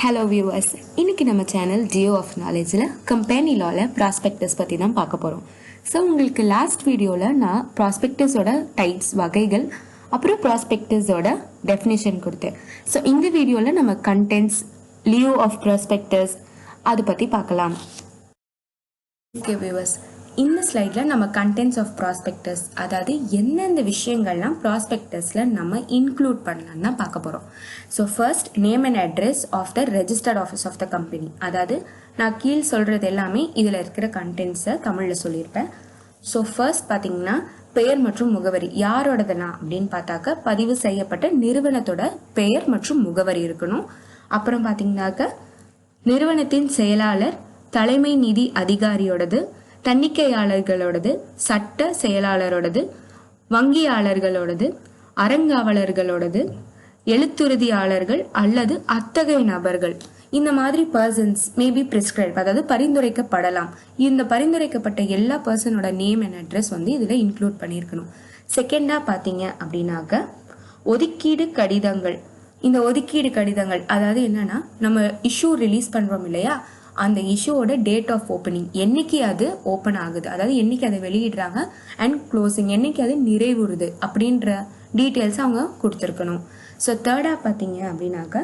Hello viewers, இன்றைக்கி நம்ம channel Geo of நாலேஜில் கம்பெனி லாவில் ப்ராஸ்பெக்டஸ் பற்றி தான் பார்க்க போகிறோம். ஸோ உங்களுக்கு லாஸ்ட் வீடியோவில் நான் ப்ராஸ்பெக்டஸோட டைப்ஸ் வகைகள் அப்புறம் ப்ராஸ்பெக்டஸோட டெஃபினேஷன் கொடுத்தேன். ஸோ இந்த வீடியோவில் நம்ம கண்டென்ட்ஸ், லியோ ஆஃப் ப்ராஸ்பெக்டஸ் அது பற்றி பார்க்கலாம். ஓகே வியூவர்ஸ், இந்த ஸ்லைடில் நம்ம கண்டென்ட்ஸ் ஆஃப் ப்ராஸ்பெக்டஸ், அதாவது எந்தெந்த விஷயங்கள்லாம் ப்ராஸ்பெக்டஸில் நம்ம இன்க்ளூட் பண்ணலான்னு தான் பார்க்க போகிறோம். So first, name and address of the registered office of the company. அதாவது நான் கீழ் சொல்கிறது எல்லாமே இதில் இருக்கிற கண்டென்ட்ஸை தமிழில் சொல்லியிருப்பேன். ஸோ ஃபர்ஸ்ட் பார்த்தீங்கன்னா பெயர் மற்றும் முகவரி யாரோடதுலாம் அப்படின்னு பார்த்தாக்க பதிவு செய்யப்பட்ட நிறுவனத்தோட பெயர் மற்றும் முகவரி இருக்கணும். அப்புறம் பார்த்தீங்கன்னாக்க நிறுவனத்தின் செயலாளர், தலைமை நிதி அதிகாரியோடது, தணிக்கையாளர்களோடது, சட்ட செயலாளரோடது, வங்கியாளர்களோடது, அறங்காவலர்களோடது, எழுத்துறுதியாளர்கள் அல்லது அத்தகைய நபர்கள், இந்த மாதிரி பர்சன்ஸ் மேபி பிரிஸ்கிரைப், அதாவது பரிந்துரைக்கப்படலாம். இந்த பரிந்துரைக்கப்பட்ட எல்லா பர்சனோட நேம் அண்ட் அட்ரஸ் இதில் இன்க்ளூட் பண்ணியிருக்கணும். செகண்டாக பார்த்தீங்க அப்படின்னாக்க ஒதுக்கீடு கடிதங்கள். இந்த ஒதுக்கீடு கடிதங்கள் அதாவது என்னன்னா, நம்ம இஷ்யூ ரிலீஸ் பண்ணுறோம் இல்லையா, அந்த இஷ்யூவோட டேட் ஆஃப் ஓப்பனிங், என்னைக்கு அது ஓப்பன் ஆகுது, அதாவது என்னைக்கு அதை வெளியிடுறாங்க, அண்ட் க்ளோசிங் என்னைக்கு அது நிறைவுறுது அப்படின்ற டீட்டெயில்ஸ் அவங்க கொடுத்துருக்கணும். ஸோ தேர்டாக பார்த்தீங்க அப்படின்னாக்க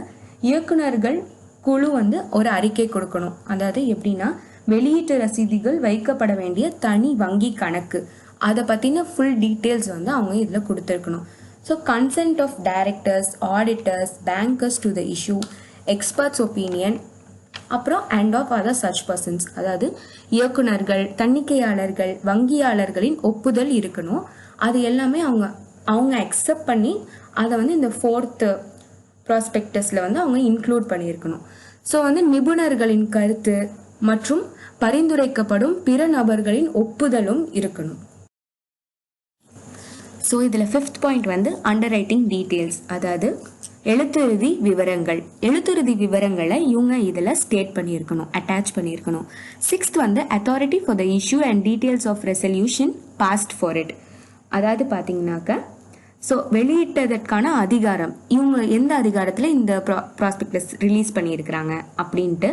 இயக்குநர்கள் குழு ஒரு அறிக்கை கொடுக்கணும். அதாவது எப்படின்னா, வெளியீட்டு ரசீதுகள் வைக்கப்பட வேண்டிய தனி வங்கி கணக்கு, அதை பற்றின ஃபுல் டீட்டெயில்ஸ் அவங்க இதில் கொடுத்துருக்கணும். So consent of directors, auditors, bankers to the issue, experts opinion, அப்புறம் and of other such persons, அதாவது இயக்குநர்கள், தணிக்கையாளர்கள், வங்கியாளர்களின் ஒப்புதல் இருக்கணும். அது எல்லாமே அவங்க அக்செப்ட் பண்ணி அதை இந்த ஃபோர்த் ப்ராஸ்பெக்டஸில் அவங்க இன்க்ளூட் பண்ணியிருக்கணும். ஸோ நிபுணர்களின் கருத்து மற்றும் பரிந்துரைக்கப்படும் பிற நபர்களின் ஒப்புதலும் இருக்கணும். ஸோ இதில் fifth point under writing details, அதாவது எழுத்துறுதி விவரங்கள். எழுத்துறுதி விவரங்களை இவங்க இதில் ஸ்டேட் பண்ணியிருக்கணும், அட்டாச் பண்ணியிருக்கணும். Sixth authority for the issue and details of resolution passed for it. அதாவது பார்த்தீங்கன்னாக்க ஸோ வெளியிட்டதற்கான அதிகாரம், இவங்க எந்த அதிகாரத்தில் இந்த ப்ராஸ்பெக்டஸ் ரிலீஸ் பண்ணியிருக்கிறாங்க அப்படின்ட்டு,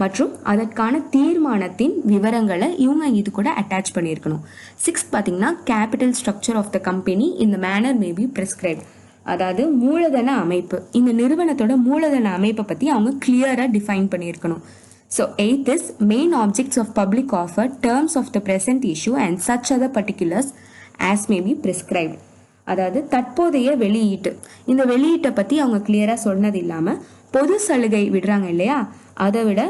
மற்றும் அதற்கான தீர்மானத்தின் விவரங்களை இவங்க இது கூட அட்டாச் பண்ணியிருக்கணும். சிக்ஸ்த் பார்த்தீங்கன்னா capital structure of the company in the manner may be prescribed. அதாவது மூலதன அமைப்பு, இந்த நிறுவனத்தோட மூலதன அமைப்பை பற்றி அவங்க கிளியராக டிஃபைன் பண்ணியிருக்கணும். So eighth is main objects of public offer, terms of the present issue and such other particulars as may be prescribed. அதாவது தற்போதைய வெளியீட்டு, இந்த வெளியீட்டை பற்றி அவங்க கிளியராக சொன்னது இல்லாமல் பொது சலுகை விடுறாங்க இல்லையா, அதை விட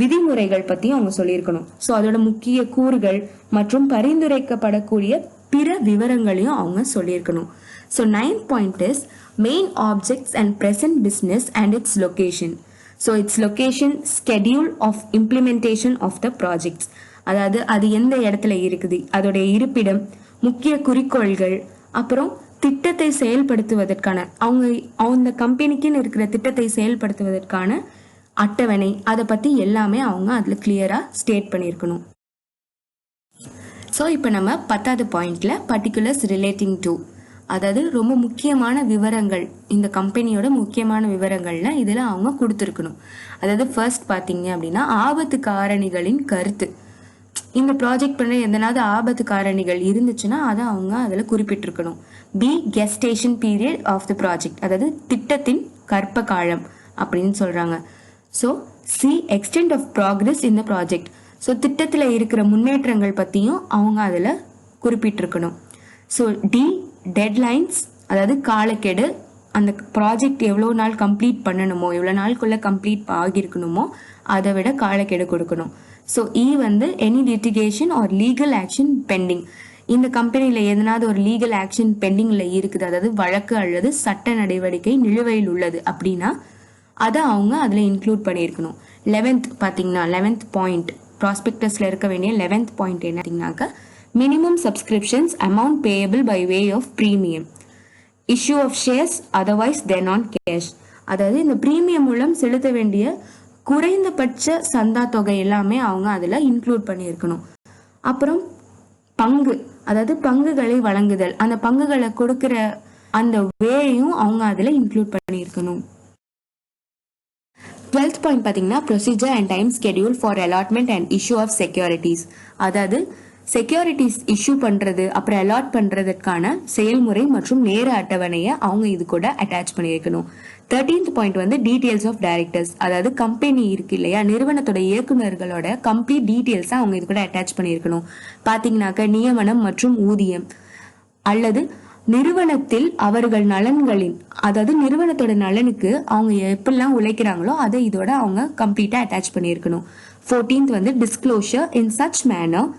விதிமுறைகள் பற்றி அவங்க சொல்லியிருக்கணும். ஸோ அதோட முக்கிய கூறுகள் மற்றும் பரிந்துரைக்கப்படக்கூடிய பிற விவரங்களையும் அவங்க சொல்லியிருக்கணும். So ninth point is main objects and present business and its location. So its location, schedule of implementation of the projects. அதாவது அது எந்த இடத்துல இருக்குது, அதோடைய இருப்பிடம், முக்கிய குறிக்கோள்கள், அப்புறம் திட்டத்தை செயல்படுத்துவதற்கான அவங்க கம்பெனிக்குன்னு இருக்கிற திட்டத்தை செயல்படுத்துவதற்கான அட்டவணை, அதை பற்றி எல்லாமே அவங்க அதில் கிளியராக ஸ்டேட் பண்ணியிருக்கணும். ஸோ இப்போ நம்ம 10வது பாயிண்டில் பர்டிகுலர்ஸ் ரிலேட்டிங் டு, அதாவது ரொம்ப முக்கியமான விவரங்கள், இந்த கம்பெனியோட முக்கியமான விவரங்கள்ல இதில் அவங்க கொடுத்துருக்கணும். அதாவது ஃபர்ஸ்ட் பார்த்தீங்க அப்படின்னா ஆபத்து காரணிகளின் கருத்து. இந்த ப்ராஜெக்ட் பண்ண எதனாவது ஆபத்து காரணிகள் இருந்துச்சுன்னா அதை அவங்க அதில் குறிப்பிட்டிருக்கணும். B gestation period of the project, அதாவது திட்டத்தின் கற்ப காலம் அப்படின்னு சொல்கிறாங்க. So C extent of progress in the project, so திட்டத்தில் இருக்கிற முன்னேற்றங்கள் பற்றியும் அவங்க அதில் குறிப்பிட்டிருக்கணும். ஸோ டி டெட்லைன்ஸ், அதாவது காலக்கெடு, அந்த ப்ராஜெக்ட் எவ்வளோ நாள் கம்ப்ளீட் பண்ணணுமோ, எவ்வளோ நாளுக்குள்ளே கம்ப்ளீட் ஆகியிருக்கணுமோ அதை விட காலக்கெடு கொடுக்கணும். So E any litigation or legal action pending, இந்த கம்பெனியில் எதனாவது ஒரு லீகல் ஆக்ஷன் பெண்டிங்கில் இருக்குது, அதாவது வழக்கு அல்லது சட்ட நடவடிக்கை நிலுவையில் உள்ளது அப்படின்னா அதை அவங்க அதில் இன்க்ளூட் பண்ணியிருக்கணும். 11th பார்த்தீங்கன்னா 11th பாயிண்ட் ப்ராஸ்பெக்டஸில் இருக்க வேண்டிய 11th பாயிண்ட் என்னன்னாக்கா minimum subscriptions amount payable by way of premium, issue of shares otherwise than on cash. அதாவது இந்த பிரீமியம் மூலம் செலுத்த வேண்டிய குறைந்தபட்ச சந்தா தொகை எல்லாமே அவங்க அதில் இன்க்ளூட் பண்ணியிருக்கணும். அப்புறம் பங்கு, அதாவது பங்குகளை வழங்குதல், அந்த பங்குகளை கொடுக்குற அந்த வேயும் அவங்க அதில் இன்க்ளூட் பண்ணியிருக்கணும். 12th பாயிண்ட் பார்த்தீங்கன்னா procedure and time schedule for allotment and issue of securities. அதாவது செக்யூரிட்டிஸ் இஷ்யூ பண்றது அப்புறம் அலாட் பண்றதுக்கான செயல்முறை மற்றும் நேர அட்டவணையை அவங்க இது கூட அட்டாச் பண்ணியிருக்கணும். 13th பாயிண்ட் வந்து டீடைல்ஸ் ஆஃப் டைரக்டர்ஸ், அதாவது கம்பெனி இருக்கு இல்லையா, நிறுவனத்தோட இயக்குநர்களோட கம்ப்ளீட் டீடைல்ஸ் அவங்க இது கூட அட்டாச் பண்ணியிருக்கணும். பாத்தீங்கன்னாக்க நியமனம் மற்றும் ஊதியம் அல்லது நிறுவனத்தில் அவர்கள் நலன்களின், அதாவது நிறுவனத்தோட நலனுக்கு அவங்க எப்படிலாம் உழைக்கிறாங்களோ அதை இதோட அவங்க கம்ப்ளீட்டா அட்டாச் பண்ணியிருக்கணும். 14th வந்து disclosure in such manner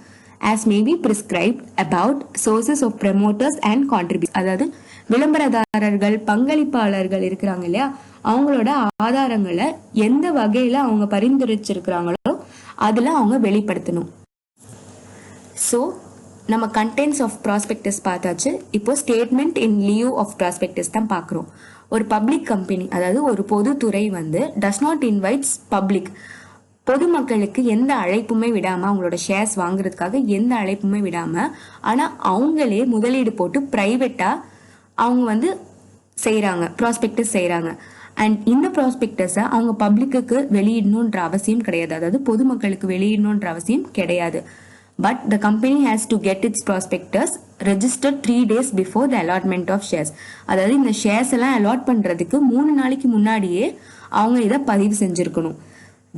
as may be prescribed about sources of promoters and contributors, அதாவது விளம்பரதாரர்கள் பங்களிப்பாளர்கள் இருக்கிறாங்க இல்லையா, அவங்களோட ஆதாரங்களை எந்த வகையில அவங்க பரிந்துரைச்சிருக்கிறாங்களோ அதுல அவங்க வெளிப்படுத்தணும். ஸோ நம்ம கண்டென்ட்ஸ் ஆஃப் ப்ராஸ்பெக்டஸ் பார்த்தாச்சு. இப்போ statement in lieu of prospectus தான் பார்க்குறோம். ஒரு பப்ளிக் கம்பெனி, அதாவது ஒரு பொதுத்துறை வந்து டஸ் நாட் இன்வைட்ஸ் பப்ளிக், பொதுமக்களுக்கு எந்த அழைப்புமே விடாம, அவங்களோட ஷேர்ஸ் வாங்குறதுக்காக எந்த அழைப்புமே விடாம, ஆனா அவங்களே முதலீடு போட்டு பிரைவேட்டா அவங்க வந்து செய்யறாங்க, ப்ராஸ்பெக்டஸ் செய்யறாங்க. அண்ட் இந்த ப்ராஸ்பெக்டஸை அவங்க பப்ளிக்கு வெளியிடணுன்ற அவசியம் கிடையாது, அதாவது பொதுமக்களுக்கு வெளியிடணுன்ற அவசியம் கிடையாது. But the company has to get its prospectus registered 3 days before the allotment of shares. அதாவது இந்த ஷேர்ஸ் எல்லாம் அலாட் பண்றதுக்கு 3 நாளைக்கு முன்னாடியே அவங்க இதை பதிவு செஞ்சிருக்கணும்.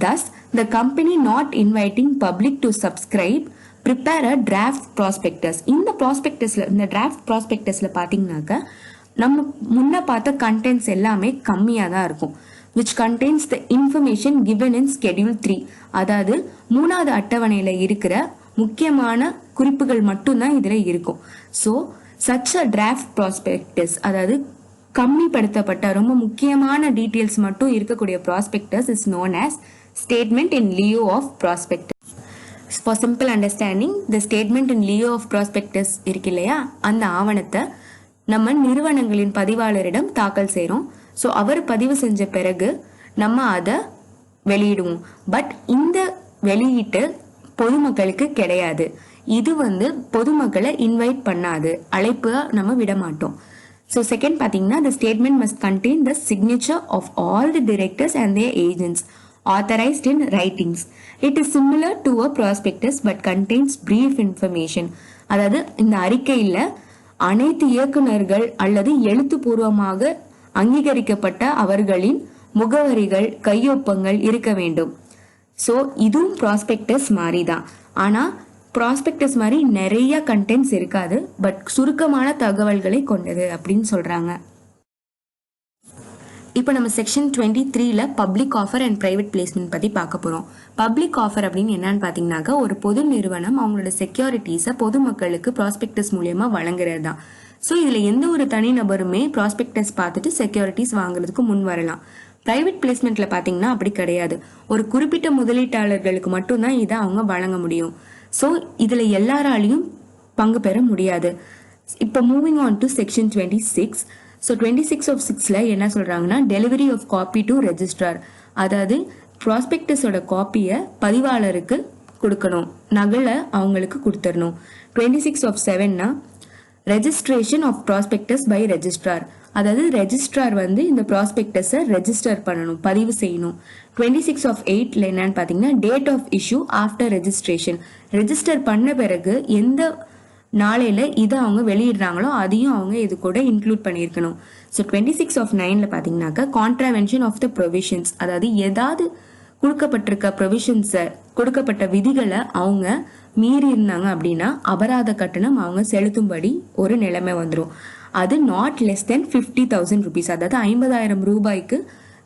Thus, the company not inviting public to subscribe prepare a draft prospectus. இந்த ப்ராஸ்பெக்டஸ்ல, இந்த டிராஃப்ட் ப்ராஸ்பெக்டஸ்ல பாத்தீங்கன்னாக்க நம்ம முன்ன பார்த்த கண்டென்ட்ஸ் எல்லாமே கம்மியா தான் இருக்கும். which contains the information given in schedule 3. அதாவது 3வது அட்டவணையில இருக்கிற முக்கியமான குறிப்புகள் மட்டும்தான் இதுல இருக்கும். So such a draft prospectus, அதாவது கம்மிப்படுத்தப்பட்ட ரொம்ப முக்கியமான டீடைல்ஸ் மட்டும் இருக்கக்கூடிய prospectus is known as statement in lieu of prospectus. For simple understanding, the statement in lieu of prospectus இருக்கு இல்லையா, அந்த ஆவணத்தை நம்ம நிறுவனங்களின் பதிவாளரிடம் தாக்கல் செய்றோம். ஸோ அவர் பதிவு செஞ்ச பிறகு நம்ம அதை வெளியிடுவோம். பட் இந்த வெளியீட்டு பொதுமக்களுக்கு கிடையாது. இது வந்து பொதுமக்களை இன்வைட் பண்ணாது, அழைப்பு நம்ம விட மாட்டோம். ஸோ செகண்ட் பார்த்தீங்கன்னா, the statement must contain the signature of all the directors and their agents authorized in writings. It is similar to a prospectus but contains brief information. அதாவது இந்த அறிக்கையில் அனைத்து இயக்குநர்கள் அல்லது எழுத்துப்பூர்வமாக அங்கீகரிக்கப்பட்ட அவர்களின் முகவரிகள் கையொப்பங்கள் இருக்க வேண்டும். ஸோ இதுவும் ப்ராஸ்பெக்டஸ் மாதிரி தான். ஆனால் ப்ராஸ்பெக்டஸ் மாதிரி நிறைய கண்டென்ட்ஸ் இருக்காது, பட் சுருக்கமான தகவல்களை கொண்டது அப்படின்னு சொல்றாங்க. இப்போ நம்ம செக்ஷன் 23ல public offer and private placement பற்றி பார்க்க போகிறோம். பப்ளிக் ஆஃபர் அப்படின்னு என்னன்னு பார்த்தீங்கன்னாக்கா, ஒரு பொது நிறுவனம் அவங்களோட செக்யூரிட்டிஸை பொதுமக்களுக்கு ப்ராஸ்பெக்டஸ் மூலியமா வழங்குறது தான். ஸோ இதில் எந்த ஒரு தனிநபருமே ப்ராஸ்பெக்டஸ் பார்த்துட்டு செக்யூரிட்டிஸ் வாங்குறதுக்கு முன் வரலாம். பிரைவேட் பிளேஸ்மெண்ட்ல பார்த்தீங்கன்னா அப்படி கிடையாது. ஒரு குறிப்பிட்ட முதலீட்டாளர்களுக்கு மட்டும்தான் இதை அவங்க வழங்க முடியும். ஸோ இதில் எல்லாராலையும் பங்கு பெற முடியாது. இப்போ moving on to section 26. So 26(6)ல என்ன சொல்றாங்கன்னா, delivery of copy to registrar, அதாவது ப்ராஸ்பெக்டஸோட காப்பியை பதிவாளருக்கு கொடுக்கணும், நகலை அவங்களுக்கு கொடுத்துடணும். 26(7)னா registration of prospectus by registrar, அதாவது ரெஜிஸ்ட்ரார் வந்து இந்த ப்ராஸ்பெக்டஸை ரெஜிஸ்டர் பண்ணணும், பதிவு செய்யணும். 26(8)ல என்னன்னு பார்த்தீங்கன்னா, date of issue after registration, register பண்ண பிறகு எந்த நாளையில இதை அவங்க வெளியிடுறாங்களோ அதையும் அவங்க இது கூட இன்க்ளூட் பண்ணியிருக்கணும். ஸோ 26(9)ல பார்த்தீங்கன்னாக்கா, கான்ட்ராவென்ஷன் ஆஃப் த ப்ரொவிஷன்ஸ், அதாவது ஏதாவது கொடுக்கப்பட்டிருக்க ப்ரொவிஷன்ஸை, கொடுக்கப்பட்ட விதிகளை அவங்க மீறி இருந்தாங்க அப்படின்னா அபராத கட்டணம் அவங்க செலுத்தும்படி ஒரு நிலைமை வந்துடும். அது நாட் லெஸ் தென் 50,000 rupees, அதாவது 50,000 ரூபாய்க்கு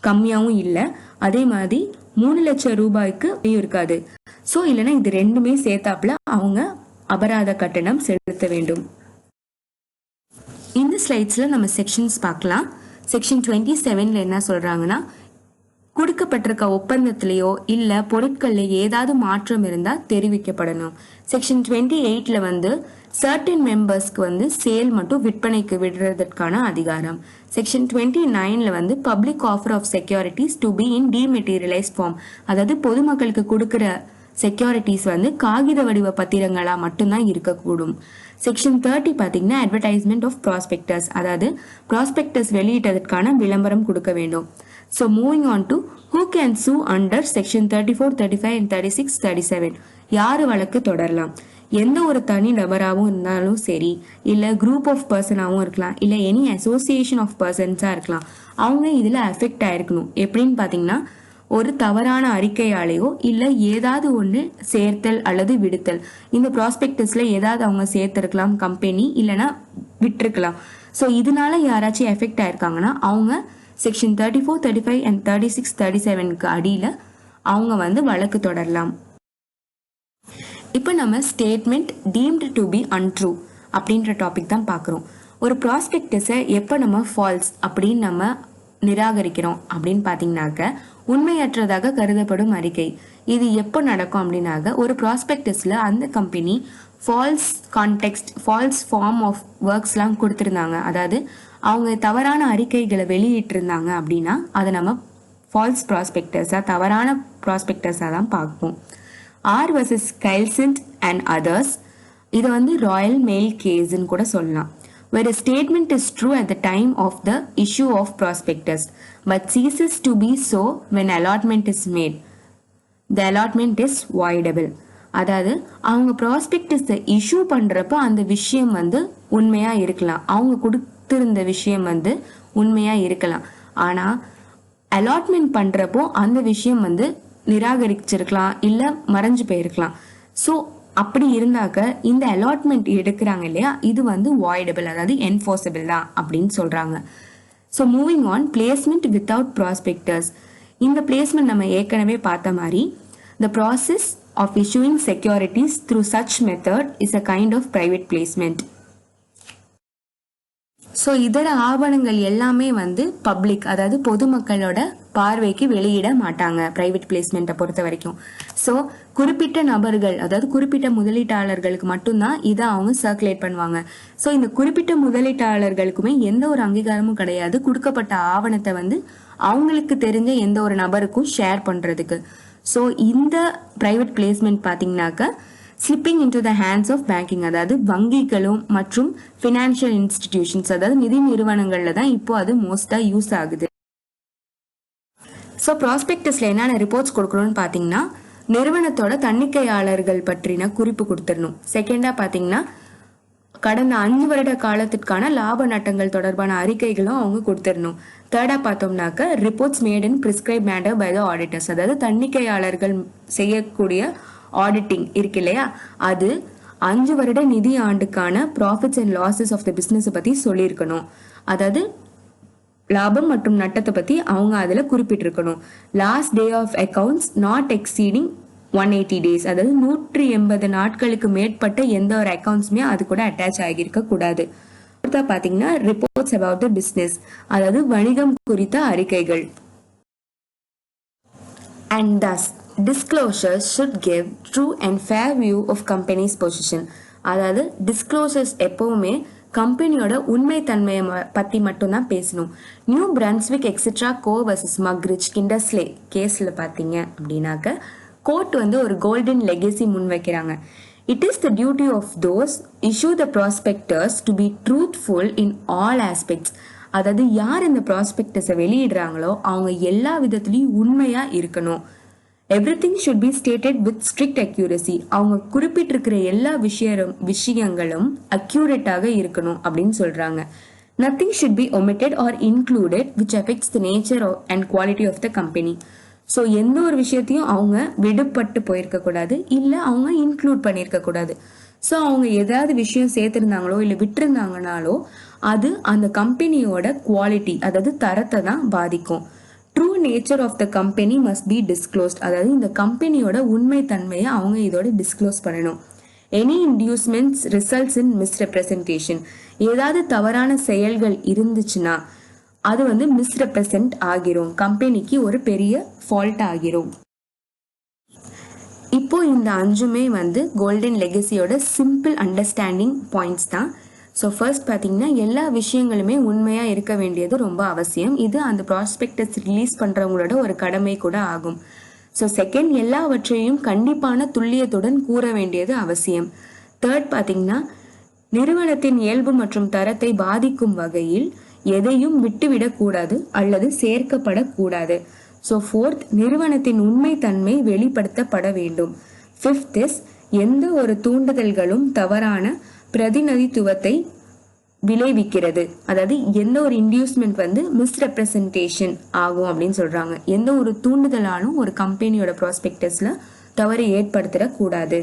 கம்மியாகவும் இல்லை, அதே மாதிரி 3 லட்சம் ரூபாய்க்கு இருக்காது. ஸோ இல்லைன்னா இது ரெண்டுமே சேர்த்தாப்புல அவங்க அபராத கட்டணம் செலுத்த வேண்டும். இந்த ஸ்லைட்ஸ்ல நம்ம செக்ஷன்ஸ் பார்க்கலாம். செக்ஷன் 27ல என்ன சொல்றாங்கன்னா, கொடுக்கப்பட்டிருக்க ஒப்பந்தத்திலேயோ இல்ல பொருட்கள்ல ஏதாவது மாற்றம் இருந்தா தெரிவிக்கப்படணும். செக்ஷன் 28ல வந்து சர்டன் மெம்பர்ஸ்க்கு வந்து சேல் மட்டும் விற்பனைக்கு விடுறதுக்கான அதிகாரம். செக்ஷன் 29ல வந்து public offer of securities to be in dematerialised form, அதாவது பொதுமக்களுக்கு கொடுக்கிற செக்யூரிட்டிஸ் வந்து காகித வடிவ பத்திரங்களா மட்டும்தான் இருக்கக்கூடும். செக்ஷன் 30 பார்த்தீங்கன்னா, அட்வர்டைஸ்மெண்ட் ஆஃப் ப்ராஸ்பெக்டஸ், அதாவது ப்ராஸ்பெக்டஸ் வெளியிட்டதற்கான விளம்பரம் கொடுக்க வேண்டும். So moving on to who can சூ அண்டர் செக்ஷன் 34, 35 and 36, 37. யார் வழக்கு தொடரலாம்? எந்த ஒரு தனி நபராகவும் இருந்தாலும் சரி, இல்லை குரூப் ஆஃப் பர்சனாகவும் இருக்கலாம், இல்லை எனி அசோசியேஷன் ஆஃப் பர்சன்ஸாக இருக்கலாம். அவங்க இதில் அஃபெக்ட் ஆயிருக்கணும். எப்படின்னு பார்த்தீங்கன்னா, ஒரு தவறான அறிக்கையாலேயோ இல்லை ஏதாவது ஒன்று சேர்த்தல் அல்லது விடுத்தல். இந்த ப்ராஸ்பெக்டஸில் ஏதாவது அவங்க சேர்த்திருக்கலாம் கம்பெனி, இல்லைன்னா விட்டுருக்கலாம். ஸோ இதனால யாராச்சும் எஃபெக்ட் ஆயிருக்காங்கன்னா அவங்க செக்ஷன் 34, 35 and 36, 37க்கு அடியில் அவங்க வழக்கு தொடரலாம். இப்போ நம்ம statement deemed to be untrue அப்படின்ற டாபிக் தான் பார்க்குறோம். ஒரு ப்ராஸ்பெக்டஸை எப்போ நம்ம ஃபால்ஸ் அப்படின்னு நம்ம நிராகரிக்கிறோம் அப்படின்னு பார்த்தீங்கன்னாக்க, உண்மையற்றதாக கருதப்படும் அறிக்கை. இது எப்போ நடக்கும் அப்படின்னாக்க, ஒரு ப்ராஸ்பெக்டஸில் அந்த company false context, false form of ஒர்க்ஸ்லாம் கொடுத்துருந்தாங்க, அதாவது அவங்க தவறான அறிக்கைகளை வெளியிட்டிருந்தாங்க அப்படின்னா அதை நம்ம ஃபால்ஸ் ப்ராஸ்பெக்டஸாக, தவறான ப்ராஸ்பெக்டஸாக தான் பார்ப்போம். ஆர் வர்சஸ் கைல்சன்ட் அண்ட் அதர்ஸ், இதை ராயல் மெயில் கேஸ்ன்னு கூட சொல்லலாம். Where a statement is true at the time of the issue of prospectus but ceases to be so when allotment is made, the allotment is voidable. அதாவது அவங்க ப்ராஸ்பெக்டஸை issue பண்ணுறப்போ அந்த விஷயம் உண்மையாக இருக்கலாம், அவங்க கொடுத்துருந்த விஷயம் உண்மையாக இருக்கலாம். ஆனால் அலாட்மெண்ட் பண்ணுறப்போ அந்த விஷயம் நிராகரிச்சிருக்கலாம், இல்லை மறைஞ்சு போயிருக்கலாம். ஸோ அப்படி இருந்தாக்க இந்த அலாட்மெண்ட் எடுக்கிறாங்க இல்லையா, இது வாய்டபிள், அதாவது என்ஃபோர்ஸபிள் தான் அப்படின்னு சொல்கிறாங்க. So moving on, placement without prospectors. இந்த பிளேஸ்மெண்ட் நம்ம ஏற்கனவே பார்த்த மாதிரி, the process of issuing securities through such method is a kind of private placement. So இதர ஆவணங்கள் எல்லாமே பப்ளிக், அதாவது பொதுமக்களோட பார்வைக்கு வெளியிட மாட்டாங்க பிரைவேட் பிளேஸ்மெண்ட்டை பொறுத்த வரைக்கும். ஸோ குறிப்பிட்ட நபர்கள், அதாவது குறிப்பிட்ட முதலீட்டாளர்களுக்கு மட்டும்தான் இதை அவங்க சர்க்குலேட் பண்ணுவாங்க. ஸோ இந்த குறிப்பிட்ட முதலீட்டாளர்களுக்குமே எந்த ஒரு அங்கீகாரமும் கிடையாது கொடுக்கப்பட்ட ஆவணத்தை அவங்களுக்கு தெரிஞ்ச எந்த ஒரு நபருக்கும் ஷேர் பண்ணுறதுக்கு. ஸோ இந்த பிரைவேட் பிளேஸ்மெண்ட் பார்த்தீங்கன்னாக்க slipping into the hands of banking, அதாவது வங்கிகளும் மற்றும் ஃபினான்ஷியல் இன்ஸ்டிடியூஷன்ஸ், அதாவது நிதி நிறுவனங்களில் தான் இப்போ அது மோஸ்ட்டாக யூஸ் ஆகுது. ஸோ ப்ராஸ்பெக்டஸில் என்னென்ன ரிப்போர்ட்ஸ் கொடுக்கணும்னு பார்த்தீங்கன்னா, நிறுவனத்தோட தன்னிக்கையாளர்கள் பற்றின குறிப்பு கொடுத்துடணும். செகண்டாக பார்த்தீங்கன்னா, கடந்த 5 வருட காலத்திற்கான லாப நட்டங்கள் தொடர்பான அறிக்கைகளும் அவங்க கொடுத்துடணும். தேர்டாக பார்த்தோம்னாக்க, reports made in prescribe matter by the auditors, அதாவது தன்னிக்கையாளர்கள் செய்யக்கூடிய ஆடிட்டிங் இருக்கு இல்லையா, அது 5 வருட நிதி ஆண்டுக்கான profits and losses of the பிஸ்னஸை பற்றி சொல்லியிருக்கணும். அதாவது லாபம் மற்றும் நட்டத்தை பற்றி அவங்க அதில் குறிப்பிட்டிருக்கணும். Last day of accounts not exceeding 180 days, அதாவது 180 நாட்களுக்கு மேற்பட்ட எந்த ஒரு அக்கௌண்ட்ஸுமே அது கூட அட்டாச் ஆகியிருக்க கூடாது. அடுத்தா பார்த்தீங்கன்னா, ரிப்போர்ட்ஸ் அபவுட் த பிஸ்னஸ், அதாவது வணிகம் குறித்த அறிக்கைகள். And thus disclosures should give true and fair view of company's position. அதாவது டிஸ்க்ளோசர்ஸ் எப்பவுமே கம்பெனியோட உண்மை தன்மையை பற்றி மட்டும்தான் பேசணும். New Brunswick etcetera co versus Muggeridge Kindersley கேஸில் பார்த்தீங்க அப்படின்னாக்க, கோர்ட் ஒரு கோல்டன் லெகசி முன் வைக்கிறாங்க. It is the duty of those issue the prospectus to be truthful in all aspects. அதாவது யார் இந்த ப்ராஸ்பெக்டஸை வெளியிடுறாங்களோ அவங்க எல்லா விதத்துலையும் உண்மையாக இருக்கணும். Everything should be stated with strict accuracy. அவங்க குறிப்பிட்டிருக்கிற எல்லா விஷயங்களும் அக்யூரேட்டாக இருக்கணும் அப்படின்னு சொல்றாங்க. Nothing should be omitted or included which affects the nature and quality of the company. So எந்த ஒரு விஷயத்தையும் அவங்க விடுபட்டு போயிருக்க கூடாது, இல்லை அவங்க இன்க்ளூட் பண்ணியிருக்க கூடாது. ஸோ அவங்க ஏதாவது விஷயம் சேர்த்துருந்தாங்களோ இல்லை விட்டுருந்தாங்கனாலோ அது அந்த கம்பெனியோட குவாலிட்டி, அதாவது தரத்தை தான் பாதிக்கும். True nature of the company must be disclosed, அதாவது இந்த கம்பெனியோட உண்மை தன்மையை அவங்க இதோட டிஸ்க்ளோஸ் பண்ணணும். Any inducements results in misrepresentation, ஏதாவது தவறான செயல்கள் இருந்துச்சுன்னா அது மிஸ்ரெப்ரசன்ட் ஆகிரும், கம்பெனிக்கு ஒரு பெரிய ஃபால்ட் ஆகிரும். இப்போ இந்த 5மே கோல்டன் லெகசியோட சிம்பிள் அண்டர்ஸ்டாண்டிங் பாயிண்ட்ஸ் தான். ஸோ ஃபர்ஸ்ட் பார்த்தீங்கன்னா, எல்லா விஷயங்களுமே உண்மையாக இருக்க வேண்டியது ரொம்ப அவசியம். இது அந்த ப்ராஸ்பெக்டஸ் ரிலீஸ் பண்ணுறவங்களோட ஒரு கடமை கூட ஆகும். ஸோ செகண்ட், எல்லாவற்றையும் கண்டிப்பான துல்லியத்துடன் கூற வேண்டியது அவசியம். தேர்ட் பார்த்தீங்கன்னா, நிறுவனத்தின் இயல்பு மற்றும் தரத்தை பாதிக்கும் வகையில் எதையும் விட்டுவிடக்கூடாது அல்லது சேர்க்கப்படக்கூடாது. ஸோ ஃபோர்த், நிறுவனத்தின் உண்மைத்தன்மை வெளிப்படுத்தப்பட வேண்டும். ஃபிஃப்த் இஸ் எந்த ஒரு தூண்டுதல்களும் தவறான பிரதிநிதித்துவத்தை விளைவிக்கிறது. அதாவது எந்த ஒரு இன்டியூஸ்மெண்ட் வந்து மிஸ்ரெப்ரசன்டேஷன் ஆகும் அப்படின்னு சொல்றாங்க. எந்த ஒரு தூண்டுதலாலும் ஒரு கம்பெனியோட ப்ராஸ்பெக்டஸ்ல தவறு ஏற்படுத்திடக்கூடாது.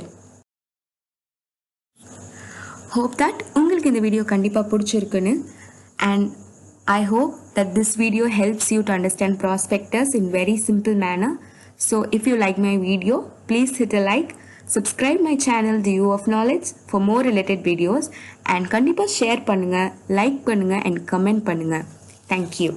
ஹோப் தட் உங்களுக்கு இந்த வீடியோ கண்டிப்பாக பிடிச்சிருக்குன்னு. And I hope that this video helps you to understand prospectus in very simple manner. So if you like my video, please hit a like, subscribe my channel The U of Knowledge for more related videos, and கண்டிப்பா share பண்ணுங்க, like பண்ணுங்க and comment பண்ணுங்க. Thank you.